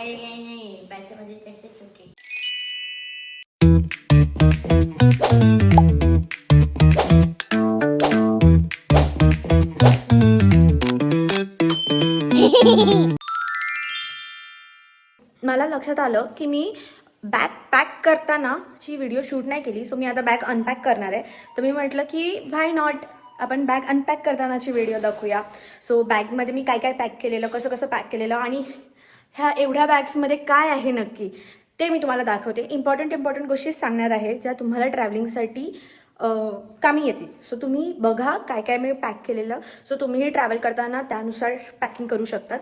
काही नाही बॅगमध्ये तसेच होते. मला लक्षात आलं की मी बॅग पॅक करतानाची व्हिडिओ शूट नाही केली. सो मी आता बॅग अनपॅक करणार आहे. तर मी म्हटलं की व्हाय नॉट आपण बॅग अनपॅक करतानाची व्हिडिओ दाखवूया. सो बॅगमध्ये मी काय काय पॅक केलेलं, कसं कसं पॅक केलेलं आणि ह्या एवढ्या बॅग्समध्ये काय आहे नक्की ते मी तुम्हाला दाखवते. इम्पॉर्टंट गोष्टी सांगणार आहे ज्या तुम्हाला ट्रॅव्हलिंगसाठी कामी येतील. सो तुम्ही बघा काय काय मी पॅक केलेलं. सो तुम्हीही ट्रॅव्हल करताना त्यानुसार पॅकिंग करू शकतात.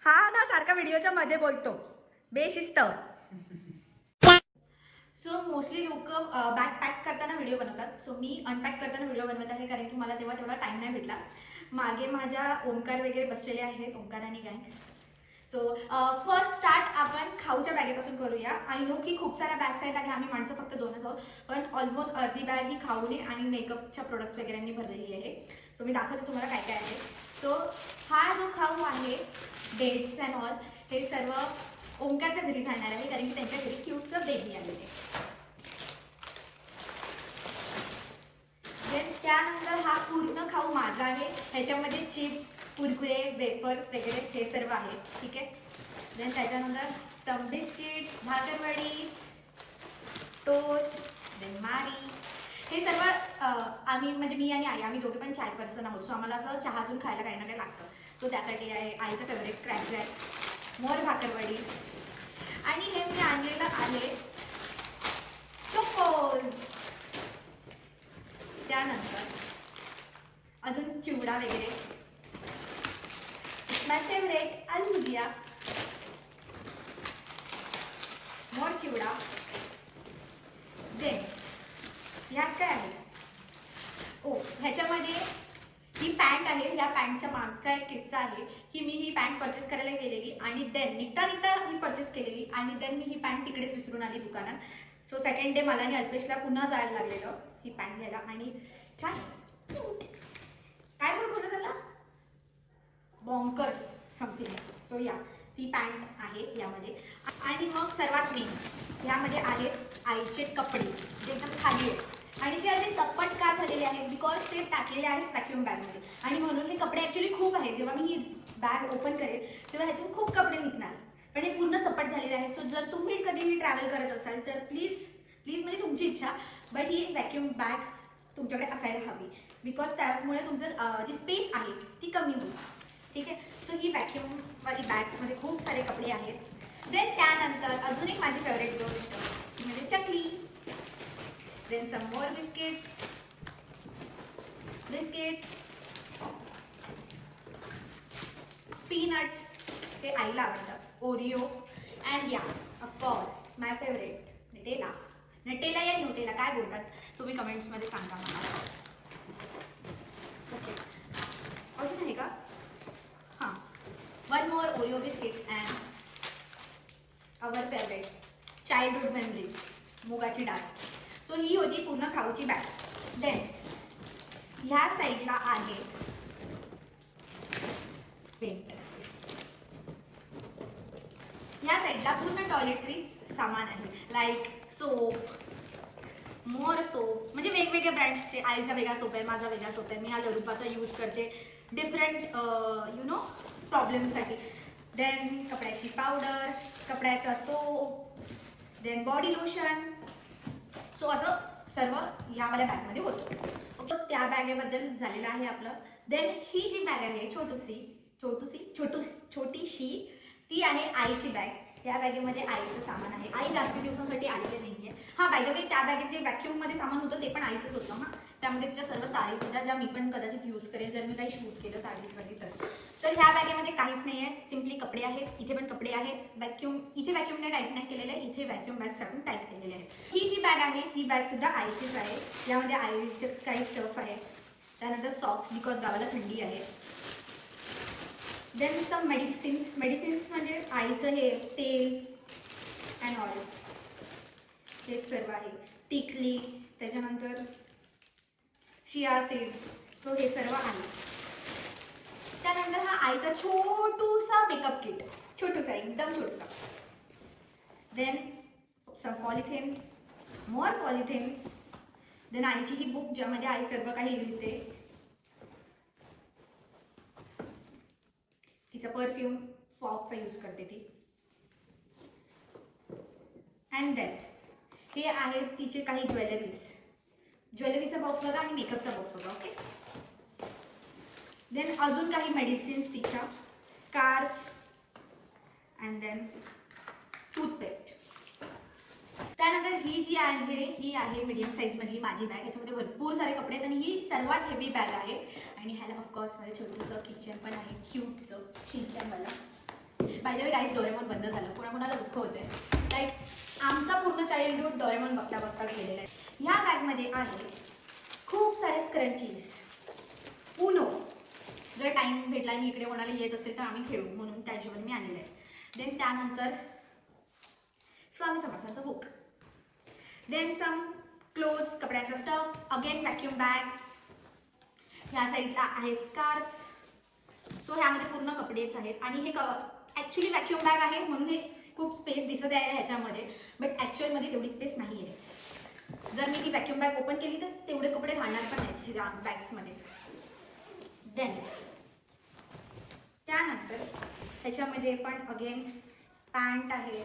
हा ना सारखा व्हिडिओच्या मध्ये बोलतो बेशिस्त. सो मोस्टली लोक बॅग पॅक करताना व्हिडिओ बनवतात. सो मी अनपॅक करताना व्हिडिओ बनवत आहे कारण की मला तेवढा टाईम नाही भेटला. मागे माझ्या ओंकार वगैरे बसलेले आहेत, ओंकार आणि गँग. सो फर्स्ट स्टार्ट आपण खाऊच्या बॅगेपासून करूया. आय नो की खूप साऱ्या बॅग्स आहेत आणि आम्ही माणसं फक्त 2च आहोत, पण ऑलमोस्ट अर्धी बॅग ही खाऊने आणि मेकअपच्या प्रोडक्ट्स वगैरेंनी भरलेली आहे. सो मी दाखवते तुम्हाला काय काय आहे. सो हा जो खाऊ आहे डेट्स अँड ऑल हे सर्व ओंकारच्या घरी जाणार आहे कारण की त्यांच्या घरी क्यूटचं बेबी आलेलं आहे. देन त्यानंतर हा पूर्ण खाऊ माझा आहे. ह्याच्यामध्ये चिप्स, कुरकुरे, वेफर्स वगैरे हे सर्व आहे. ठीक आहे. देन त्याच्यानंतर सम बिस्किट्स, भाकरवडी, टोस्ट, देन मारी हे सर्व आम्ही म्हणजे मी आणि आई आम्ही दोघे पण चाय पर्सन आहोत. सो आम्हाला असं चहातून खायला काही ना काही लागतं. सो त्यासाठी आहे आईचं फेवरेट क्रॅकरॅक, मोर भाकरवडी आणि हे मी आणलेलं आहे चोकोज. त्यानंतर अजून चिवडा वगैरे, माय फेवरेट आलू भुजिया, मोर चिवडा. देन ह्यात काय आहे, ओ ह्याच्यामध्ये ही पॅन्ट आहे. या पॅन्टच्या मागचा एक किस्सा आहे की मी ही पॅन्ट परचेस करायला गेलेली आणि देन निघता ही परचेस केलेली आणि देन मी ही पॅन्ट तिकडेच विसरून आली दुकानात. सो सेकंड डे मला आणि अल्पेशला पुन्हा जायला लागलेलं ही पॅन्ट घ्यायला आणि छान काय बोलतो त्याला बॉन्कर्स समथिंग. सो या ती पॅन्ट आहे यामध्ये. आणि मग सर्वात मेन यामध्ये आहेत आईचे कपडे जे एकदम खाली आहेत आणि ते असे चप्पट का झालेले आहेत बिकॉज ते टाकलेले आहेत व्हॅक्यूम बॅगमध्ये आणि म्हणून हे कपडे ॲक्च्युली खूप आहेत. जेव्हा मी ही बॅग ओपन करेल तेव्हा ह्यातून खूप कपडे निघणार पण हे पूर्ण चप्पट झालेले आहेत. सो जर तुम्ही कधीही ट्रॅव्हल करत असाल तर प्लीज म्हणजे तुमची इच्छा बट ही व्हॅक्यूम बॅग तुमच्याकडे असायला हवी बिकॉज त्यामुळे तुमचं जी स्पेस आहे ती कमी होईल. ठीक आहे. सो ही व्हॅक्यूमवाली बॅग्समध्ये खूप सारे कपडे आहेत. देन त्यानंतर अजून एक माझी फेवरेट गोष्ट म्हणजे चकली. देन सम मोर बिस्किट्स, पीनट्स ते आईला आवडतात, ओरिओ अँड या ऑफकोर्स माय फेवरेट नटेला या न्यूटेला काय बोलतात तुम्ही कमेंट्समध्ये सांगा मला. ओके अजून आहे का, हां one more Oreo biscuit and our favourite childhood memories मुगाची डाळ. सो ही होती पूर्ण खाऊची बॅग. देन ह्या साईडला आहे पेंट. ह्या साईडला पूर्ण टॉयलेटरी सामान आहे लाईक सोप, मोर सोप म्हणजे वेगवेगळ्या ब्रँड्सचे. आईचा वेगळा सोप आहे, माझा वेगळा सोप आहे. मी हा लरूपाचा यूज करते डिफरंट प्रॉब्लेमसाठी. देन कपड्याची पावडर, कपड्याचा soap, then body lotion. So असं सर्व ह्यावाल्या बॅगमध्ये होतं. ओके त्या बॅगेबद्दल झालेलं आहे आपलं. देन ही जी बॅग आहे छोटीशी ती आहे आईची बॅग. या बॅगेमध्ये आईचं सामान आहे. आई जास्त दिवसांसाठी आलेले नाहीये. हां बाय द वे त्या बॅगेत जे व्हॅक्यूममध्ये सामान होतं ते पण आईचंच होतं. हां त्यामध्ये तिच्या सर्व साडीज होत्या ज्या मी पण कदाचित यूज करेल जर मी काही शूट केलं साडीजमध्ये तर ह्या बॅगेमध्ये काहीच नाही आहे. सिम्पली कपडे आहेत. इथे पण कपडे आहेत. इथे व्हॅक्यूमने टाईट नाही केलेलं आहे, इथे व्हॅक्यूम बॅग्स टाकून टाईट केलेले आहे. ही जी बॅग आहे ही बॅग सुद्धा आईचीच आहे. यामध्ये आईचे काही स्टफ आहे. त्यानंतर सॉक्स बिकॉज गावाला थंडी आहे. देन सम मेडिसिन्स म्हणजे आईचं हे तेल अँड ऑइल हे सर्व आहे. टिकली, त्याच्यानंतर शिया सीड्स. सो हे सर्व आहे. त्यानंतर हा आईचा छोटूसा मेकअप किट, छोटूसा एकदम छोटूसा. देन सम पॉलिथिन्स, मोर पॉलिथिन्स. देन आईची ही बुक ज्यामध्ये आई सर्व काही लिहिते. तिचा परफ्यूम फॉगचा यूज करते ती. अँड देन हे आहेत तिचे काही ज्वेलरीचा बॉक्स बघा आणि मेकअपचा बॉक्स बघा. ओके. देन अजून काही मेडिसिन्स तिच्या, स्कार्फ अँड देन टूथपेस्ट. त्यानंतर ही जी आहे ही आहे मीडियम साईजमधली माझी बॅग. याच्यामध्ये भरपूर सारे कपडे आहेत आणि ही सर्वात हेवी बॅग आहे. आणि ह्याला ऑफकोर्स माझं छोटंसं किचन पण आहे, क्यूटचं शिनचॅनवाला. By the way guys, Doraemon बंद झालं. कोणाकोणाला दुःख होतंय. लाईक आमचा पूर्ण चाइल्डहूड डोरेमॉन बघता गेलेला आहे. ह्या बॅगमध्ये आहे खूप सारे स्क्रंचीज, उनो. जर टाइम भेटला आणि इकडे कोणाला येत असेल तर आम्ही खेळू म्हणून त्या हिशोबाने मी आणलेलं आहे. देन त्यानंतर स्वामी समर्थांचं बुक. देन सम क्लोथ्स, कपड्यांचा स्टफ. Again vacuum bags. ह्या साईडला आहेत स्कार्फ्स. सो ह्यामध्ये पूर्ण कपडेच आहेत. आणि हे ॲक्च्युली व्हॅक्यूम बॅग आहे म्हणून हे खूप स्पेस दिसत आहे ह्याच्यामध्ये, बट ॲक्च्युअलमध्ये तेवढी स्पेस नाही आहे. जर मी ती व्हॅक्यूम बॅग ओपन केली तर तेवढे कपडे राहणार पण आहेत ह्या बॅग्समध्ये. देन त्यानंतर ह्याच्यामध्ये पण अगेन पॅन्ट आहे.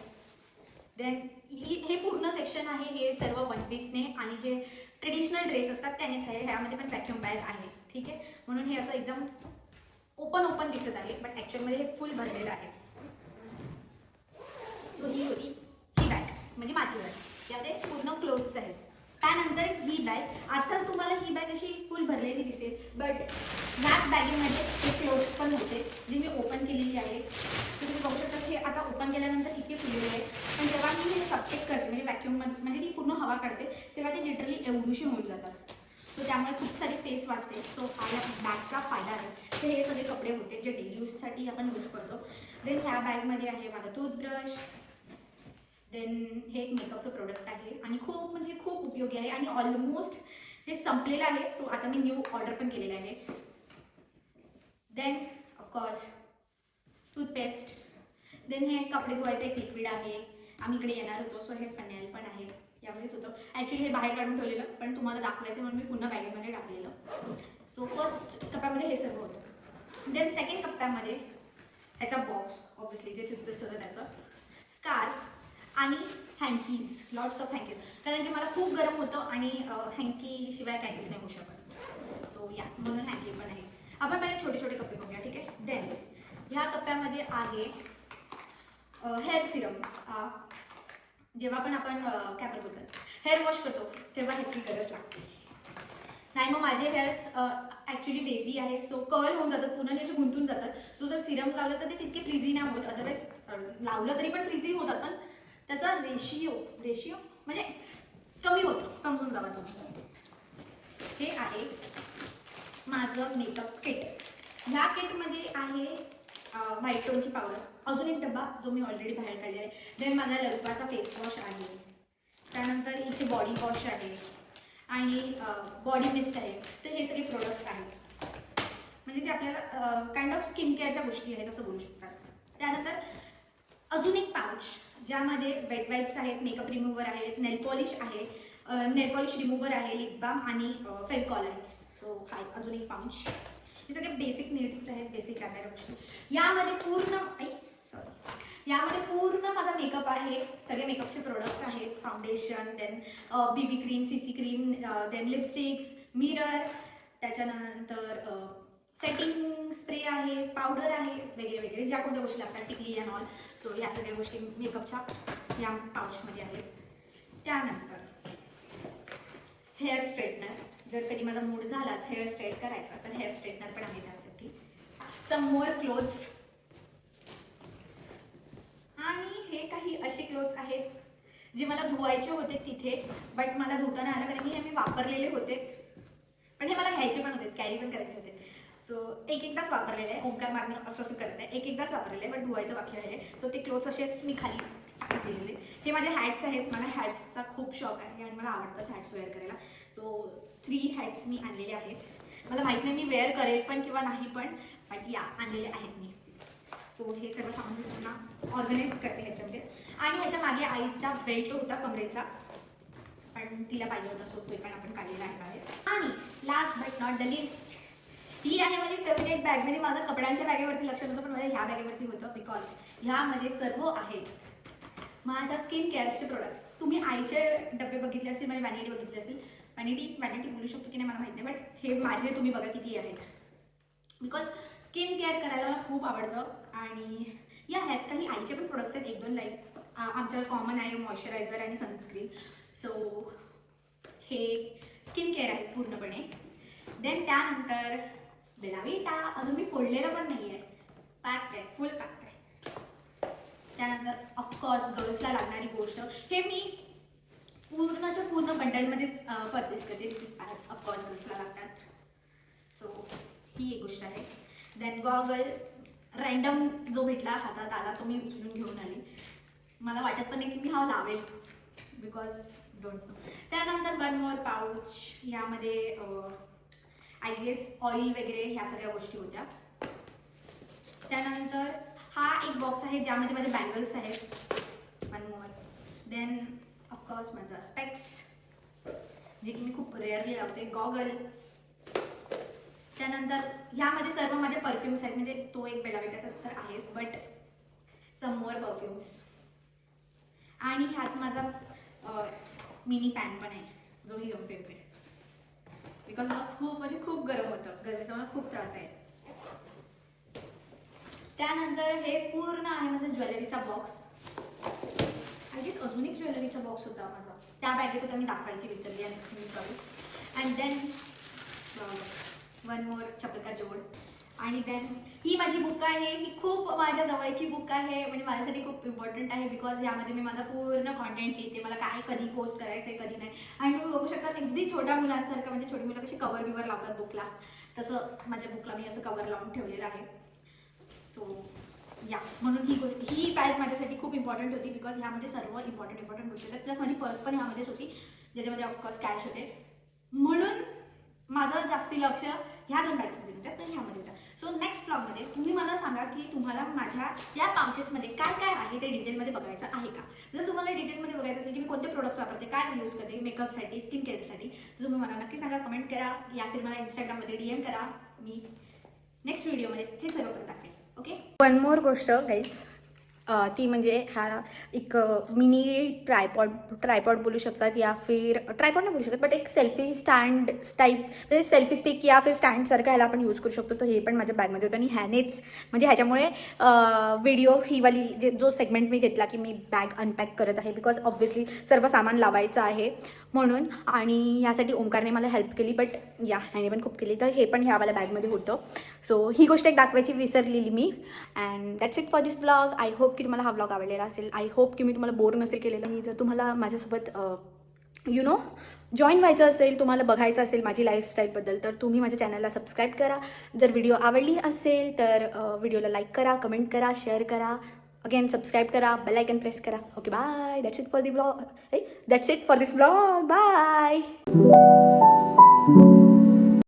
देन हे पूर्ण सेक्शन आहे हे सर्व वन पीसने आणि जे ट्रेडिशनल ड्रेस असतात त्यानेच आहे. ह्यामध्ये पण व्हॅक्यूम बॅग आहे. ठीक आहे. म्हणून हे असं एकदम ओपन दिसत आहे, बट ॲक्च्युअलमध्ये हे फुल भरलेलं आहे. सो ही होती ही बॅग, म्हणजे माझी बॅग. यामध्ये पूर्ण क्लोथ्स आहेत. त्यानंतर ही बॅग. आता तुम्हाला ही बॅग अशी फुल भरलेली दिसेल, बट ह्याच बॅगेमध्ये हे क्लोथ्स पण होते जी मी ओपन केलेली आहे. तुम्ही बघू शकता की आता ओपन केल्यानंतर इतके फुललेले आहे, पण जेव्हा मी हे सबचेक करते म्हणजे व्हॅक्यूममध्ये म्हणजे ती पूर्ण हवा काढते तेव्हा ते लिटरली एवढीशी होऊन जातात. सो त्यामुळे खूप सारी स्पेस वाचते. सो हा या बॅगचा फायदा आहे. तर हे सगळे कपडे होते जे डेली यूजसाठी आपण यूज करतो. देन ह्या बॅगमध्ये आहे माझा टूथब्रश. देन हे एक मेकअपचं प्रोडक्ट आहे आणि खूप उपयोगी आहे आणि ऑलमोस्ट हे संपलेलं आहे. सो आता मी न्यू ऑर्डर पण केलेलं आहे. Then of course toothpaste. देन हे कपडे धुवायचं एक लिक्विड आहे. आम्ही इकडे येणार होतो सो हे फनेल पण आहे. यामध्येच होतं. ॲक्च्युली हे बाहेर काढून ठेवलेलं पण तुम्हाला दाखवायचं म्हणून मी पुन्हा बॅगेमध्ये टाकलेलं. सो फर्स्ट कप्प्यामध्ये हे सर्व होतं. देन सेकंड कप्प्यामध्ये ह्याचा बॉक्स, ऑब्व्हियसली जे टूथपेस्ट होतं त्याचं, स्कार्फ आणि हँकीज, लॉट्स ऑफ हँकीज. कारण की मला खूप गरम होतं आणि हँकीशिवाय काहीच नाही होऊ शकत. सो या म्हणून हँकी पण आहे. आपण पहिले छोटे छोटे कप्पे बघूया. ठीक आहे. देन ह्या कप्प्यामध्ये आहे हेअर सिरम. जेव्हा पण आपण काय बोलतात हेअर वॉश करतो तेव्हा ह्याची गरज लागते. नाही मग माझे हेअर्स ॲक्च्युली बेबी आहे सो कर्ल होऊन जातात, पूर्ण असे गुंतून जातात. सो जर सिरम लावलं तर ते तितके फ्रीझी नाही होत. अदरवाईज लावलं तरी पण फ्रीझी होतात, पण त्याचा रेशिओ म्हणजे कमी होतो. समजून जावा तुम्ही. हे आहे माझं मेकअप किट. ह्या किटमध्ये आहे व्हाईट टोनची पावडर, अजून एक डबा जो मी ऑलरेडी बाहेर काढलेला आहे. देन माझा ललपाचा फेस वॉश आहे. त्यानंतर इथे बॉडी वॉश आहे आणि बॉडी मिस्ट आहे. तर हे सगळे प्रोडक्ट्स आहेत म्हणजे जे आपल्याला काइंड ऑफ स्किन केअरच्या गोष्टी आहेत असं बोलू शकतात. त्यानंतर अजून एक पाउच ज्यामध्ये वेट वाईप्स आहेत, मेकअप रिमूव्हर आहेत, नेल पॉलिश आहे, नेल पॉलिश रिमूव्हर आहे, लिप बाम आणि फेविकॉल आहे. सो हा अजून एक पाउच. हे सगळे बेसिक नीड्स आहेत, बेसिक लागणाऱ्या गोष्टी. यामध्ये पूर्ण माझा मेकअप आहे. सगळे मेकअपचे प्रोडक्ट्स आहेत. Foundation, then BB cream, CC cream, then lipsticks, mirror, त्याच्यानंतर सेटिंग स्प्रे आहे, पावडर आहे, वगैरे ज्या कोणत्या गोष्टी लागतात, टिकली अँड ऑल. सो या सगळ्या गोष्टी मेकअपच्या या पाउचमध्ये आहेत. त्यानंतर हेअर स्ट्रेटनर. जर कधी माझा मूड झालाच हेअर स्ट्रेट करायचा तर हेअर स्ट्रेटनर पण आहे त्यासाठी. सम मोर क्लोथ्स. आणि हे काही असे क्लोथ्स आहेत जे मला धुवायचे होते तिथे, बट मला धुता नाही आलं कारण की हे मी वापरलेले होते. पण हे मला घ्यायचे पण होते, कॅरी पण करायचे होते. सो एकदाच वापरलेले आहे. ओंकार मारणं असं करत आहे. एकदाच वापरलेले आहे, बट धुवायचं बाकी आहे. सो ते क्लोथ्स असेच मी खाली टाकून दिलेले. हे माझे हॅट्स आहेत. मला हॅट्सचा खूप शॉक आहे आणि मला आवडतात हॅट्स वेअर करायला. सो 3 हॅट्स मी आणलेले आहेत. मला माहीत नाही मी वेअर करेल पण किंवा नाही पण, बट या आणलेले आहेत मी. सो हे सर्व सामान मी पुन्हा ऑर्गनाईज करते ह्याच्यामध्ये. आणि आणि ह्याच्या मागे आईचा बेल्ट होता कमरेचा, पण तिला पाहिजे होता सो तो पण आपण काढलेला आहे बाहेर. आणि last but not the list, ही आहे माझी फेवरेट बॅग. म्हणजे माझं कपड्यांच्या बॅगेवरती लक्ष नव्हतं, पण माझ्या ह्या बॅगेवरती होतं बिकॉज ह्यामध्ये सर्व आहेत माझ्या स्किन केअरचे प्रोडक्ट्स. तुम्ही आईचे डबे बघितले असतील, माझी वॅनिटी बघितली असेल. वॅनिटी बोलू शकतो की नाही मला माहिती नाही, बट हे माझे तुम्ही बघा किती आहेत. बिकॉज स्किन केअर करायला मला खूप आवडतं. आणि या ह्यात काही आईचे पण प्रोडक्ट्स आहेत, 1-2 लाईक आमच्याला कॉमन आहे मॉइश्चरायझर आणि सनस्क्रीन. सो हे स्किन केअर आहे पूर्णपणे. देन त्यानंतर बेला विटा, अजून मी फोडलेलं पण नाही आहे, पॅक आहे, फुल पॅक आहे. त्यानंतर ऑफकोर्स गर्ल्सला लागणारी गोष्ट, हे मी पूर्णच्या पूर्ण बंडलमध्येच परचेस करते. दिस इज पॅड्स ऑफकोर्स गर्ल्सला लागतात. सो ही एक गोष्ट आहे. देन गॉगल रँडम जो भेटला हातात आला तो मी उचलून घेऊन आली. मला वाटत पण नाही की मी हा लावेल बिकॉज डोंट नो. त्यानंतर वन मोर पाऊच, यामध्ये आय गेस ऑइल वगैरे ह्या सगळ्या गोष्टी होत्या. त्यानंतर हा एक बॉक्स आहे ज्यामध्ये माझे बँगल्स आहेत, वन मोर. देन ऑफकोर्स माझा स्पेक्स जे की मी खूप रेअरली लावते. गॉगल. त्यानंतर ह्यामध्ये सर्व माझे परफ्युम्स आहेत, म्हणजे तो एक बेला विटाचा तर आहेच, बट सम मोर परफ्युम्स. आणि ह्यात माझा मिनी फॅन पण आहे जो मी घेऊन फिरते बिकॉज मला खूप गरम होतं, गरजेचा मला खूप त्रास आहे. त्यानंतर हे पूर्ण आहे माझा ज्वेलरीचा बॉक्स. आय गेस अजून एक ज्वेलरीचा बॉक्स होता माझा, त्या बॅगेत होता, मी दाखवायची विसरली आणि sorry. And then one more चप्पल का जोड. आणि देन ही माझी बुक आहे, ही खूप माझ्या जवळची बुक आहे, म्हणजे माझ्यासाठी खूप इम्पॉर्टंट आहे बिकॉज यामध्ये मी माझा पूर्ण कॉन्टेंट लिहिते, मला काय कधी पोस्ट करायचं आहे कधी नाही. आणि तुम्ही बघू शकता अगदी छोट्या मुलांसारखं, म्हणजे छोटी मुलं कशी कवर बिवर लावतात बुकला, तसं माझ्या बुकला मी असं कवर लावून ठेवलेलं आहे. सो या म्हणून ही बॅग माझ्यासाठी खूप इम्पॉर्टंट होती बिकॉज ह्यामध्ये सर्व इम्पॉर्टंट गोष्टी होत्या. प्लस माझी पर्स पण ह्यामध्येच होती ज्याच्यामध्ये ऑफकोर्स कॅश होते, म्हणून माझं जास्ती लक्ष ह्या 2 बॅग्समध्ये होत्या पण ह्यामध्ये होत्या. सो नेक्स्ट ब्लॉगमध्ये तुम्ही मला सांगा की तुम्हाला माझ्या या पाउचेसमध्ये काय काय आहे ते डिटेलमध्ये बघायचं आहे का. जर तुम्हाला डिटेलमध्ये बघायचं असेल की मी कोणते प्रोडक्ट्स वापरते, काय यूज करते मेकअपसाठी, स्किन केअरसाठी, तर तुम्ही मला नक्की सांगा, कमेंट करा या फिर मला इंस्टाग्राममध्ये DM करा. मी नेक्स्ट व्हिडिओमध्ये हे सर्व करून टाकेल. ओके. वन मोर गोष्ट गाईज, ती म्हणजे हा एक मिनी ट्रायपॉड बोलू शकतात या फिर ट्रायपॉड नाही बोलू शकत, बट एक सेल्फी स्टँड टाईप, म्हणजे सेल्फी स्टिक या फिर स्टँडसारखं ह्याला आपण यूज करू शकतो. तर हे पण माझ्या बॅगमध्ये होतं आणि ह्यानेच म्हणजे ह्याच्यामुळे व्हिडिओ ही वाली जो सेगमेंट मी घेतला की मी बॅग अनपॅक करत आहे बिकॉज ऑब्व्हियसली सर्व सामान लावायचं आहे म्हणून. आणि ह्यासाठी ओमकारने मला हेल्प केली, बट या ह्याने पण खूप केली, तर हे पण ह्यावाल्या बॅगमध्ये होतं. सो ही गोष्ट एक दाखवायची विसरलेली मी. And that's it for this blog. I hope की तुम्हाला हा ब्लॉग आवडलेला असेल. आय होप की मी तुम्हाला बोर नसेल केलेलं. मी जर तुम्हाला माझ्यासोबत जॉईन व्हायचं असेल, तुम्हाला बघायचं असेल माझी लाईफस्टाईलबद्दल, तर तुम्ही माझ्या चॅनलला सबस्क्राईब करा. जर व्हिडिओ आवडली असेल तर व्हिडिओला लाईक करा, कमेंट करा, शेअर करा, अगेन सबस्क्राईब करा, बेल आयकन प्रेस करा. Okay bye. That's it for this blog. Bye.